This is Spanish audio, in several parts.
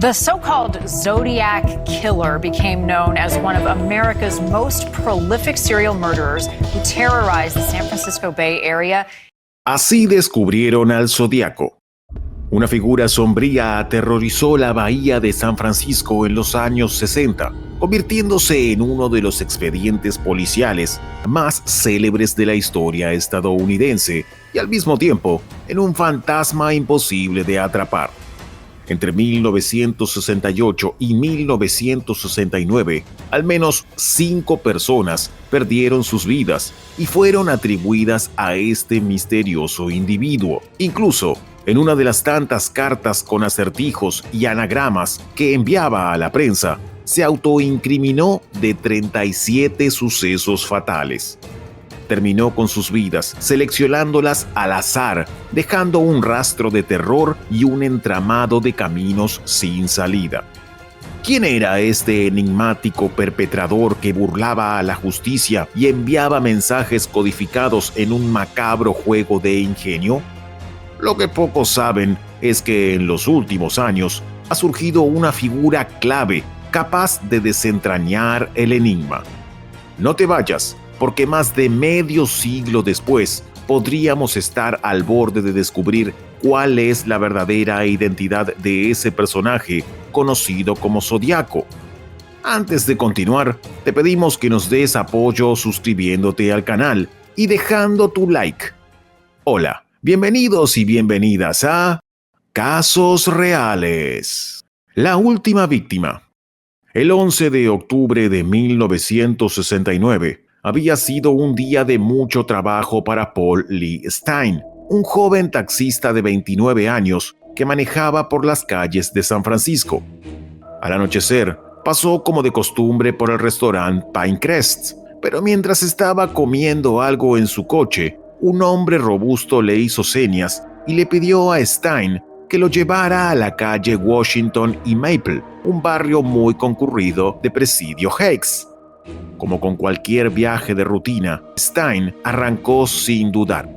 The so-called Zodiac Killer became known as one of America's most prolific serial murderers who terrorized the San Francisco Bay Area. Así descubrieron al Zodiaco. Una figura sombría aterrorizó la bahía de San Francisco en los años 60, convirtiéndose en uno de los expedientes policiales más célebres de la historia estadounidense y al mismo tiempo en un fantasma imposible de atrapar. Entre 1968 y 1969, al menos 5 personas perdieron sus vidas y fueron atribuidas a este misterioso individuo. Incluso, en una de las tantas cartas con acertijos y anagramas que enviaba a la prensa, se autoincriminó de 37 sucesos fatales. Terminó con sus vidas, seleccionándolas al azar, dejando un rastro de terror y un entramado de caminos sin salida. ¿Quién era este enigmático perpetrador que burlaba a la justicia y enviaba mensajes codificados en un macabro juego de ingenio? Lo que pocos saben es que en los últimos años ha surgido una figura clave capaz de desentrañar el enigma. No te vayas, porque más de medio siglo después podríamos estar al borde de descubrir cuál es la verdadera identidad de ese personaje conocido como Zodiaco. Antes de continuar, te pedimos que nos des apoyo suscribiéndote al canal y dejando tu like. Hola, bienvenidos y bienvenidas a Casos Reales. La última víctima. El 11 de octubre de 1969 había sido un día de mucho trabajo para Paul Lee Stein, un joven taxista de 29 años que manejaba por las calles de San Francisco. Al anochecer, pasó como de costumbre por el restaurante Pinecrest, pero mientras estaba comiendo algo en su coche, un hombre robusto le hizo señas y le pidió a Stein que lo llevara a la calle Washington y Maple, un barrio muy concurrido de Presidio Heights. Como con cualquier viaje de rutina, Stein arrancó sin dudar.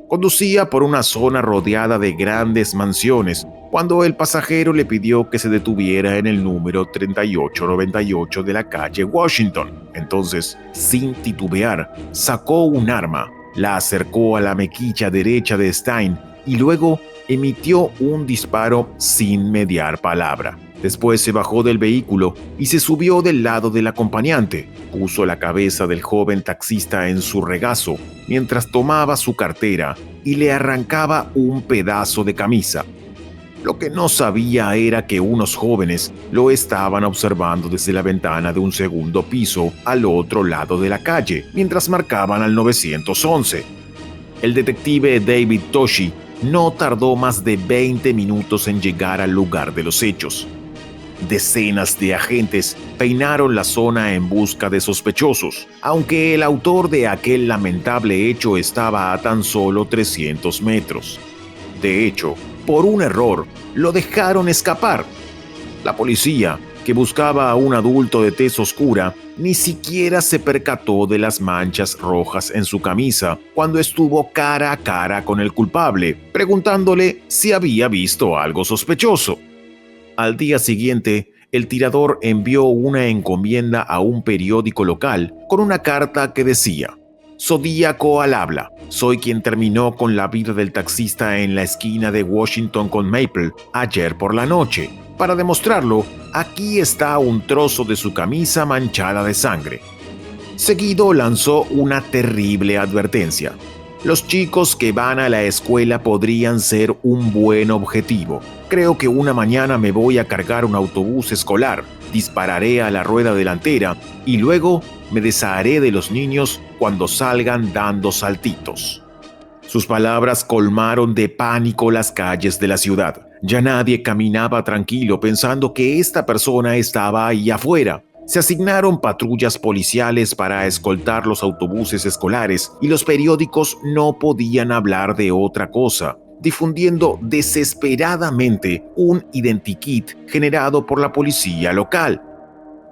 Conducía por una zona rodeada de grandes mansiones cuando el pasajero le pidió que se detuviera en el número 3898 de la calle Washington. Entonces, sin titubear, sacó un arma, la acercó a la mejilla derecha de Stein y luego emitió un disparo sin mediar palabra. Después se bajó del vehículo y se subió del lado del acompañante. Puso la cabeza del joven taxista en su regazo mientras tomaba su cartera y le arrancaba un pedazo de camisa. Lo que no sabía era que unos jóvenes lo estaban observando desde la ventana de un segundo piso al otro lado de la calle, mientras marcaban al 911. El detective David Toschi no tardó más de 20 minutos en llegar al lugar de los hechos. Decenas de agentes peinaron la zona en busca de sospechosos, aunque el autor de aquel lamentable hecho estaba a tan solo 300 metros. De hecho, por un error, lo dejaron escapar. La policía, que buscaba a un adulto de tez oscura, ni siquiera se percató de las manchas rojas en su camisa cuando estuvo cara a cara con el culpable, preguntándole si había visto algo sospechoso. Al día siguiente, el tirador envió una encomienda a un periódico local con una carta que decía: Zodíaco al habla. Soy quien terminó con la vida del taxista en la esquina de Washington con Maple ayer por la noche. Para demostrarlo, aquí está un trozo de su camisa manchada de sangre. Seguido lanzó una terrible advertencia. Los chicos que van a la escuela podrían ser un buen objetivo. Creo que una mañana me voy a cargar un autobús escolar, dispararé a la rueda delantera y luego me desharé de los niños cuando salgan dando saltitos. Sus palabras colmaron de pánico las calles de la ciudad. Ya nadie caminaba tranquilo pensando que esta persona estaba ahí afuera. Se asignaron patrullas policiales para escoltar los autobuses escolares y los periódicos no podían hablar de otra cosa, difundiendo desesperadamente un identikit generado por la policía local.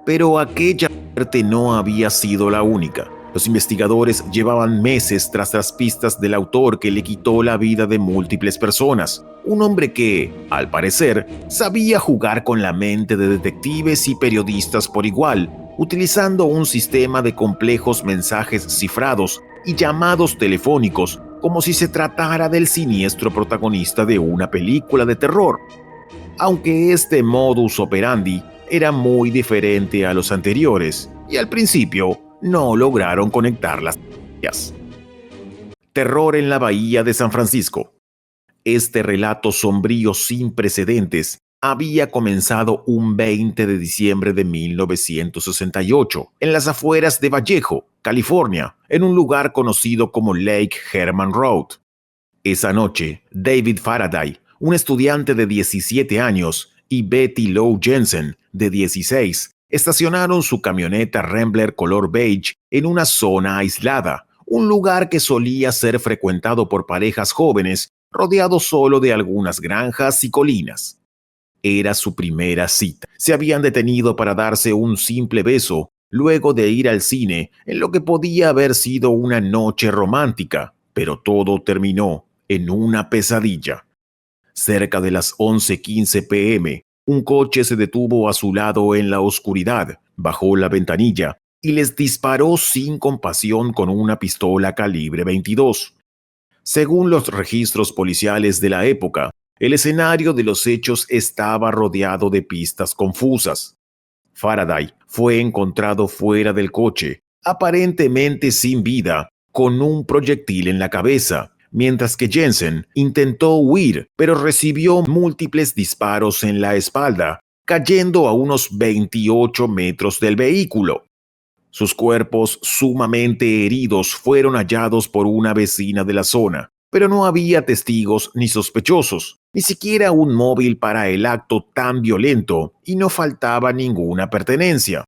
Pero aquella muerte no había sido la única. Los investigadores llevaban meses tras las pistas del autor que le quitó la vida de múltiples personas. Un hombre que, al parecer, sabía jugar con la mente de detectives y periodistas por igual, utilizando un sistema de complejos mensajes cifrados y llamados telefónicos como si se tratara del siniestro protagonista de una película de terror. Aunque este modus operandi era muy diferente a los anteriores y al principio no lograron conectar las ideas. Terror en la bahía de San Francisco. Este relato sombrío sin precedentes había comenzado un 20 de diciembre de 1968 en las afueras de Vallejo, California, en un lugar conocido como Lake Herman Road. Esa noche, David Faraday, un estudiante de 17 años, y Betty Lou Jensen, de 16, estacionaron su camioneta Rambler color beige en una zona aislada, un lugar que solía ser frecuentado por parejas jóvenes, rodeado solo de algunas granjas y colinas. Era su primera cita. Se habían detenido para darse un simple beso, luego de ir al cine, en lo que podía haber sido una noche romántica, pero todo terminó en una pesadilla. Cerca de las 11:15 p.m., un coche se detuvo a su lado en la oscuridad, bajó la ventanilla y les disparó sin compasión con una pistola calibre 22. Según los registros policiales de la época, el escenario de los hechos estaba rodeado de pistas confusas. Faraday fue encontrado fuera del coche, aparentemente sin vida, con un proyectil en la cabeza, mientras que Jensen intentó huir, pero recibió múltiples disparos en la espalda, cayendo a unos 28 metros del vehículo. Sus cuerpos sumamente heridos fueron hallados por una vecina de la zona, pero no había testigos ni sospechosos, ni siquiera un móvil para el acto tan violento, y no faltaba ninguna pertenencia.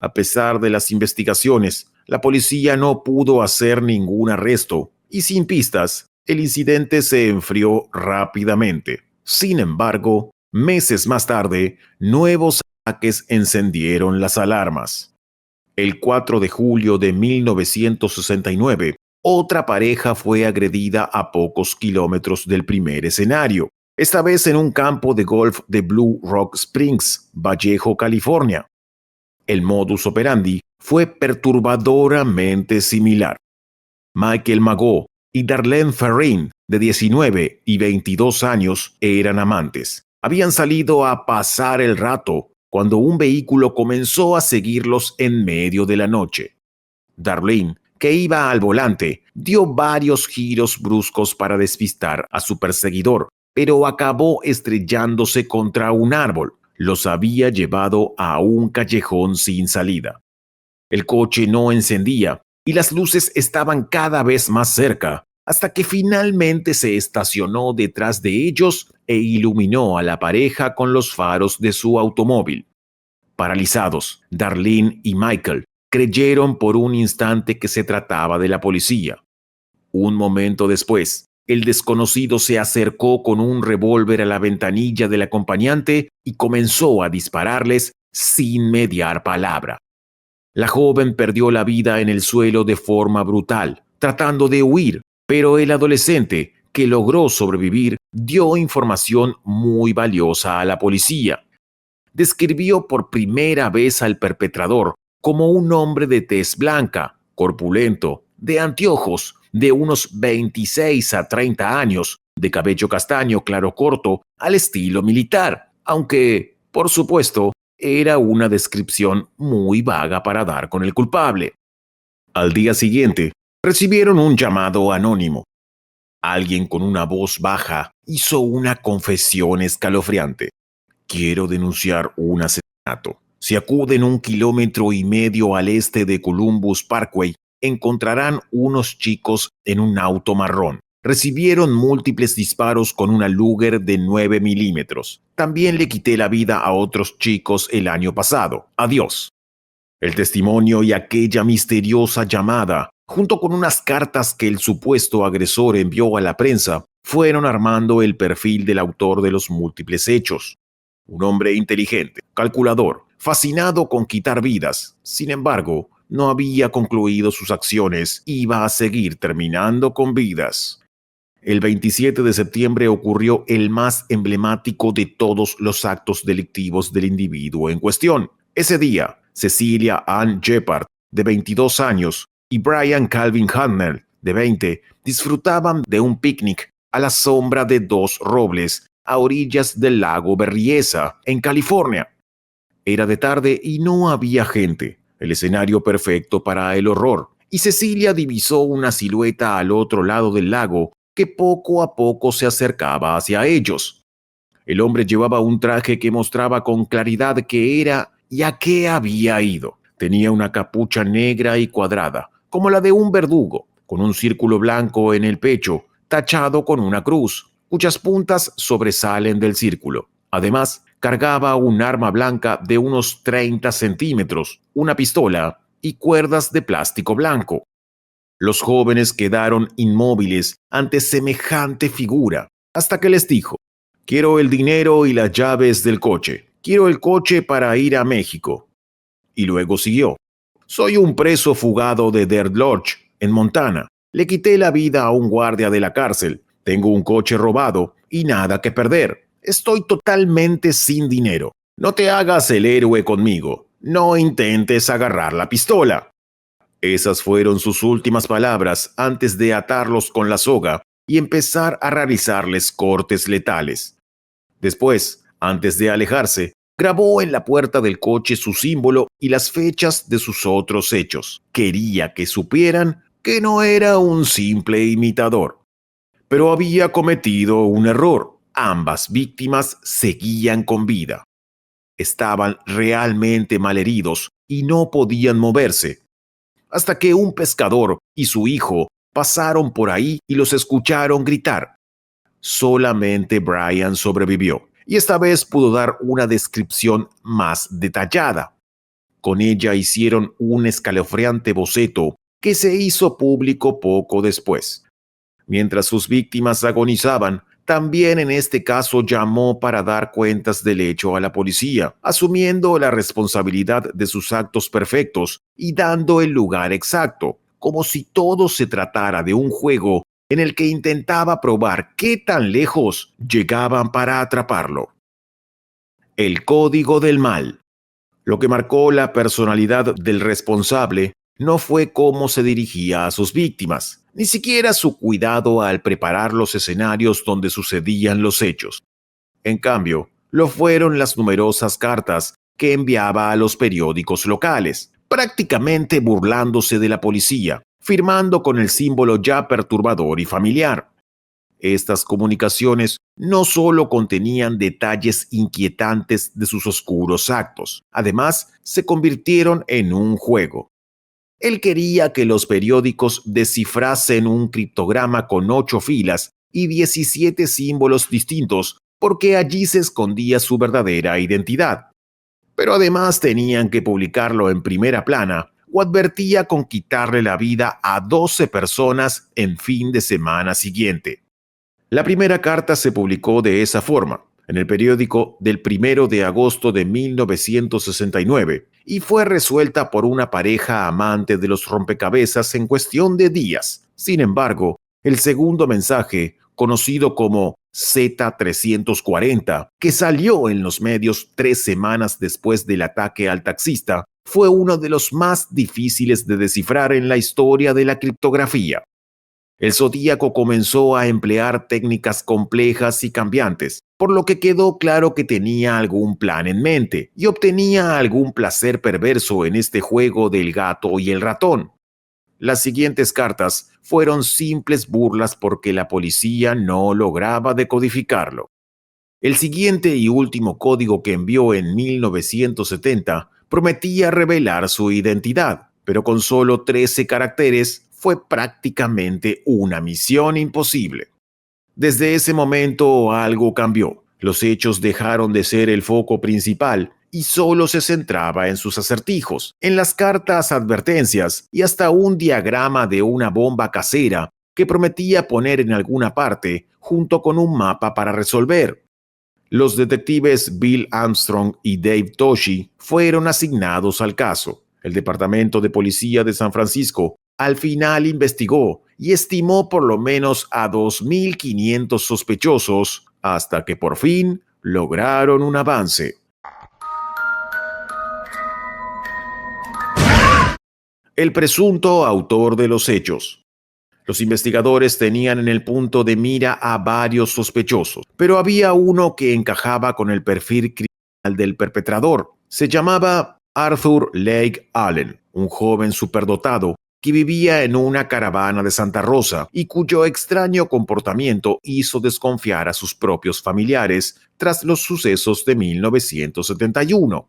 A pesar de las investigaciones, la policía no pudo hacer ningún arresto, y sin pistas, el incidente se enfrió rápidamente. Sin embargo, meses más tarde, nuevos ataques encendieron las alarmas. El 4 de julio de 1969, otra pareja fue agredida a pocos kilómetros del primer escenario, esta vez en un campo de golf de Blue Rock Springs, Vallejo, California. El modus operandi fue perturbadoramente similar. Michael Magot y Darlene Ferrin, de 19 y 22 años, eran amantes. Habían salido a pasar el rato cuando un vehículo comenzó a seguirlos en medio de la noche. Darlene, que iba al volante, dio varios giros bruscos para despistar a su perseguidor, pero acabó estrellándose contra un árbol. Los había llevado a un callejón sin salida. El coche no encendía y las luces estaban cada vez más cerca, hasta que finalmente se estacionó detrás de ellos e iluminó a la pareja con los faros de su automóvil. Paralizados, Darlene y Michael creyeron por un instante que se trataba de la policía. Un momento después, el desconocido se acercó con un revólver a la ventanilla del acompañante y comenzó a dispararles sin mediar palabra. La joven perdió la vida en el suelo de forma brutal, tratando de huir, pero el adolescente, que logró sobrevivir, dio información muy valiosa a la policía. Describió por primera vez al perpetrador como un hombre de tez blanca, corpulento, de anteojos, de unos 26 a 30 años, de cabello castaño claro corto, al estilo militar, aunque, por supuesto, era una descripción muy vaga para dar con el culpable. Al día siguiente, recibieron un llamado anónimo. Alguien con una voz baja hizo una confesión escalofriante. Quiero denunciar un asesinato. Si acuden 1,5 kilómetros al este de Columbus Parkway, encontrarán unos chicos en un auto marrón. Recibieron múltiples disparos con una Luger de 9 milímetros. También le quité la vida a otros chicos el año pasado. Adiós. El testimonio y aquella misteriosa llamada, junto con unas cartas que el supuesto agresor envió a la prensa, fueron armando el perfil del autor de los múltiples hechos. Un hombre inteligente, calculador, fascinado con quitar vidas. Sin embargo, no había concluido sus acciones, iba a seguir terminando con vidas. El 27 de septiembre ocurrió el más emblemático de todos los actos delictivos del individuo en cuestión. Ese día, Cecilia Ann Shepard, de 22 años, y Brian Calvin Handler, de 20, disfrutaban de un picnic a la sombra de dos robles a orillas del lago Berryessa, en California. Era de tarde y no había gente, el escenario perfecto para el horror, y Cecilia divisó una silueta al otro lado del lago que poco a poco se acercaba hacia ellos. El hombre llevaba un traje que mostraba con claridad qué era y a qué había ido. Tenía una capucha negra y cuadrada, como la de un verdugo, con un círculo blanco en el pecho, tachado con una cruz, cuyas puntas sobresalen del círculo. Además, cargaba un arma blanca de unos 30 centímetros, una pistola y cuerdas de plástico blanco. Los jóvenes quedaron inmóviles ante semejante figura, hasta que les dijo: «Quiero el dinero y las llaves del coche. Quiero el coche para ir a México». Y luego siguió: «Soy un preso fugado de Deer Lodge, en Montana. Le quité la vida a un guardia de la cárcel. Tengo un coche robado y nada que perder. Estoy totalmente sin dinero. No te hagas el héroe conmigo. No intentes agarrar la pistola». Esas fueron sus últimas palabras antes de atarlos con la soga y empezar a realizarles cortes letales. Después, antes de alejarse, grabó en la puerta del coche su símbolo y las fechas de sus otros hechos. Quería que supieran que no era un simple imitador. Pero había cometido un error. Ambas víctimas seguían con vida. Estaban realmente malheridos y no podían moverse, hasta que un pescador y su hijo pasaron por ahí y los escucharon gritar. Solamente Brian sobrevivió, y esta vez pudo dar una descripción más detallada. Con ella hicieron un escalofriante boceto que se hizo público poco después. Mientras sus víctimas agonizaban, también en este caso llamó para dar cuentas del hecho a la policía, asumiendo la responsabilidad de sus actos perfectos y dando el lugar exacto, como si todo se tratara de un juego en el que intentaba probar qué tan lejos llegaban para atraparlo. El código del mal. Lo que marcó la personalidad del responsable no fue cómo se dirigía a sus víctimas, ni siquiera su cuidado al preparar los escenarios donde sucedían los hechos. En cambio, lo fueron las numerosas cartas que enviaba a los periódicos locales, prácticamente burlándose de la policía, firmando con el símbolo ya perturbador y familiar. Estas comunicaciones no solo contenían detalles inquietantes de sus oscuros actos, además se convirtieron en un juego. Él quería que los periódicos descifrasen un criptograma con 8 filas y 17 símbolos distintos, porque allí se escondía su verdadera identidad. Pero además tenían que publicarlo en primera plana o advertía con quitarle la vida a 12 personas en fin de semana siguiente. La primera carta se publicó de esa forma, en el periódico del 1 de agosto de 1969, y fue resuelta por una pareja amante de los rompecabezas en cuestión de días. Sin embargo, el segundo mensaje, conocido como Z340, que salió en los medios 3 semanas después del ataque al taxista, fue uno de los más difíciles de descifrar en la historia de la criptografía. El zodíaco comenzó a emplear técnicas complejas y cambiantes, por lo que quedó claro que tenía algún plan en mente y obtenía algún placer perverso en este juego del gato y el ratón. Las siguientes cartas fueron simples burlas porque la policía no lograba decodificarlo. El siguiente y último código que envió en 1970 prometía revelar su identidad, pero con solo 13 caracteres fue prácticamente una misión imposible. Desde ese momento algo cambió. Los hechos dejaron de ser el foco principal y solo se centraba en sus acertijos, en las cartas advertencias y hasta un diagrama de una bomba casera que prometía poner en alguna parte junto con un mapa para resolver. Los detectives Bill Armstrong y Dave Toschi fueron asignados al caso. El Departamento de Policía de San Francisco al final investigó y estimó por lo menos a 2.500 sospechosos hasta que por fin lograron un avance. El presunto autor de los hechos. Los investigadores tenían en el punto de mira a varios sospechosos, pero había uno que encajaba con el perfil criminal del perpetrador. Se llamaba Arthur Lake Allen, un joven superdotado que vivía en una caravana de Santa Rosa y cuyo extraño comportamiento hizo desconfiar a sus propios familiares tras los sucesos de 1971.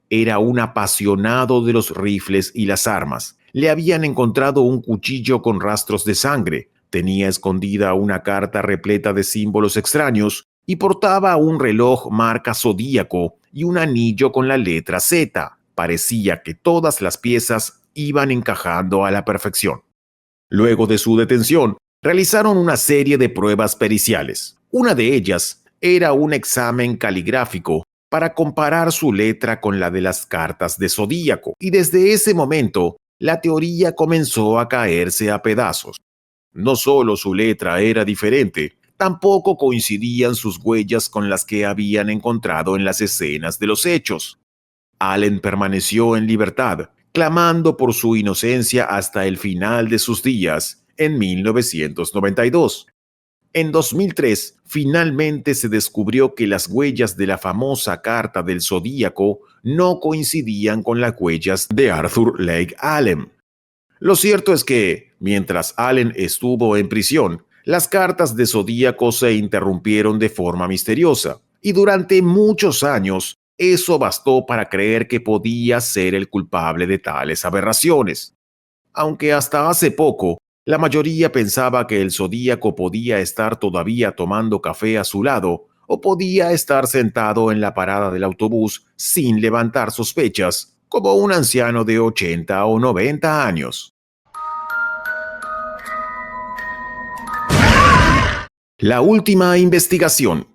Era un apasionado de los rifles y las armas. Le habían encontrado un cuchillo con rastros de sangre, tenía escondida una carta repleta de símbolos extraños y portaba un reloj marca Zodíaco y un anillo con la letra Z. Parecía que todas las piezas iban encajando a la perfección. Luego de su detención, realizaron una serie de pruebas periciales. Una de ellas era un examen caligráfico para comparar su letra con la de las cartas de Zodíaco, y desde ese momento la teoría comenzó a caerse a pedazos. No solo su letra era diferente, tampoco coincidían sus huellas con las que habían encontrado en las escenas de los hechos. Allen permaneció en libertad, clamando por su inocencia hasta el final de sus días, en 1992. En 2003, finalmente se descubrió que las huellas de la famosa carta del Zodíaco no coincidían con las huellas de Arthur Lake Allen. Lo cierto es que, mientras Allen estuvo en prisión, las cartas de Zodíaco se interrumpieron de forma misteriosa, y durante muchos años eso bastó para creer que podía ser el culpable de tales aberraciones. Aunque hasta hace poco, la mayoría pensaba que el Zodíaco podía estar todavía tomando café a su lado o podía estar sentado en la parada del autobús sin levantar sospechas, como un anciano de 80 o 90 años. La última investigación.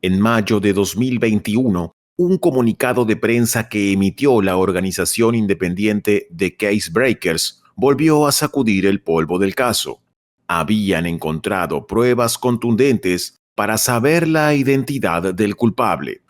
En mayo de 2021, un comunicado de prensa que emitió la organización independiente The Case Breakers volvió a sacudir el polvo del caso. Habían encontrado pruebas contundentes para saber la identidad del culpable.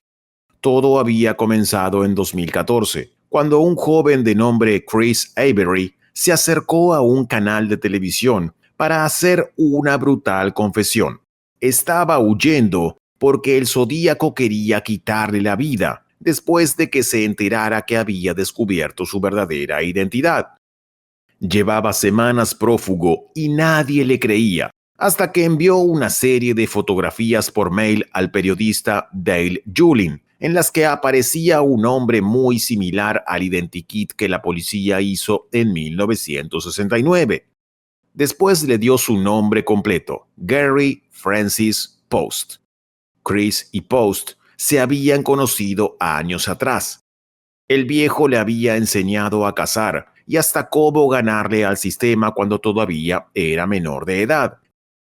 Todo había comenzado en 2014, cuando un joven de nombre Chris Avery se acercó a un canal de televisión para hacer una brutal confesión. Estaba huyendo porque el Zodíaco quería quitarle la vida después de que se enterara que había descubierto su verdadera identidad. Llevaba semanas prófugo y nadie le creía, hasta que envió una serie de fotografías por mail al periodista Dale Julin, en las que aparecía un hombre muy similar al identikit que la policía hizo en 1969. Después le dio su nombre completo, Gary Francis Post. Chris y Post se habían conocido años atrás. El viejo le había enseñado a cazar y hasta cómo ganarle al sistema cuando todavía era menor de edad.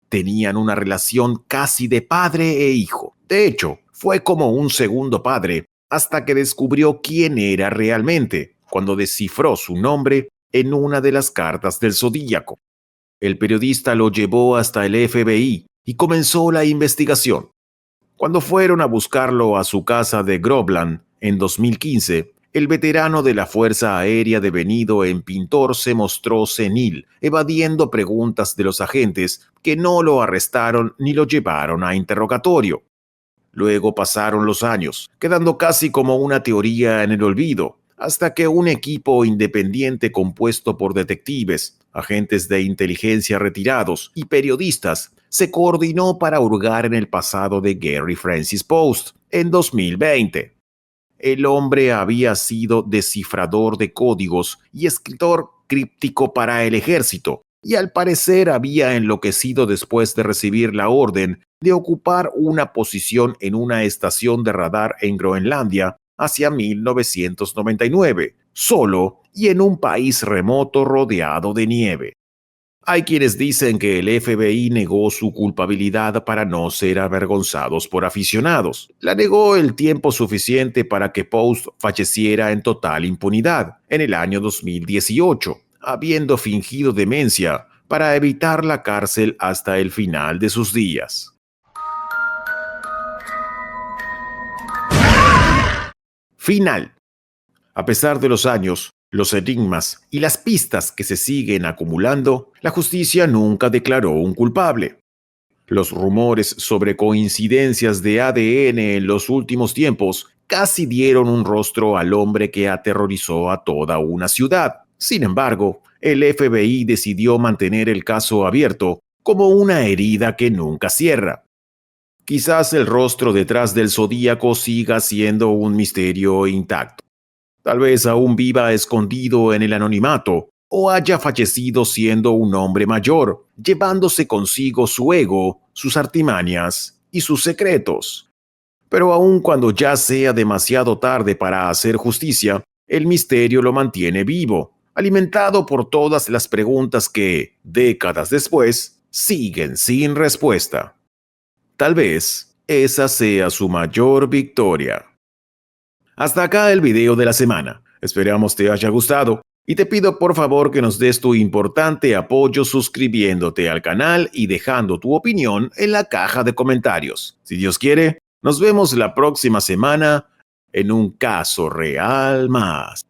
Tenían una relación casi de padre e hijo. De hecho, fue como un segundo padre hasta que descubrió quién era realmente, cuando descifró su nombre en una de las cartas del Zodíaco. El periodista lo llevó hasta el FBI y comenzó la investigación. Cuando fueron a buscarlo a su casa de Groveland en 2015, el veterano de la Fuerza Aérea devenido en pintor se mostró senil, evadiendo preguntas de los agentes que no lo arrestaron ni lo llevaron a interrogatorio. Luego pasaron los años, quedando casi como una teoría en el olvido, hasta que un equipo independiente compuesto por detectives, agentes de inteligencia retirados y periodistas se coordinó para hurgar en el pasado de Gary Francis Post en 2020. El hombre había sido descifrador de códigos y escritor críptico para el ejército, y al parecer había enloquecido después de recibir la orden de ocupar una posición en una estación de radar en Groenlandia hacia 1999, solo y en un país remoto rodeado de nieve. Hay quienes dicen que el FBI negó su culpabilidad para no ser avergonzados por aficionados. La negó el tiempo suficiente para que Post falleciera en total impunidad en el año 2018, habiendo fingido demencia para evitar la cárcel hasta el final de sus días. Final. A pesar de los años, los enigmas y las pistas que se siguen acumulando, la justicia nunca declaró un culpable. Los rumores sobre coincidencias de ADN en los últimos tiempos casi dieron un rostro al hombre que aterrorizó a toda una ciudad. Sin embargo, el FBI decidió mantener el caso abierto como una herida que nunca cierra. Quizás el rostro detrás del zodíaco siga siendo un misterio intacto. Tal vez aún viva escondido en el anonimato o haya fallecido siendo un hombre mayor, llevándose consigo su ego, sus artimañas y sus secretos. Pero aun cuando ya sea demasiado tarde para hacer justicia, el misterio lo mantiene vivo, alimentado por todas las preguntas que, décadas después, siguen sin respuesta. Tal vez esa sea su mayor victoria. Hasta acá el video de la semana. Esperamos te haya gustado y te pido por favor que nos des tu importante apoyo suscribiéndote al canal y dejando tu opinión en la caja de comentarios. Si Dios quiere, nos vemos la próxima semana en un caso real más.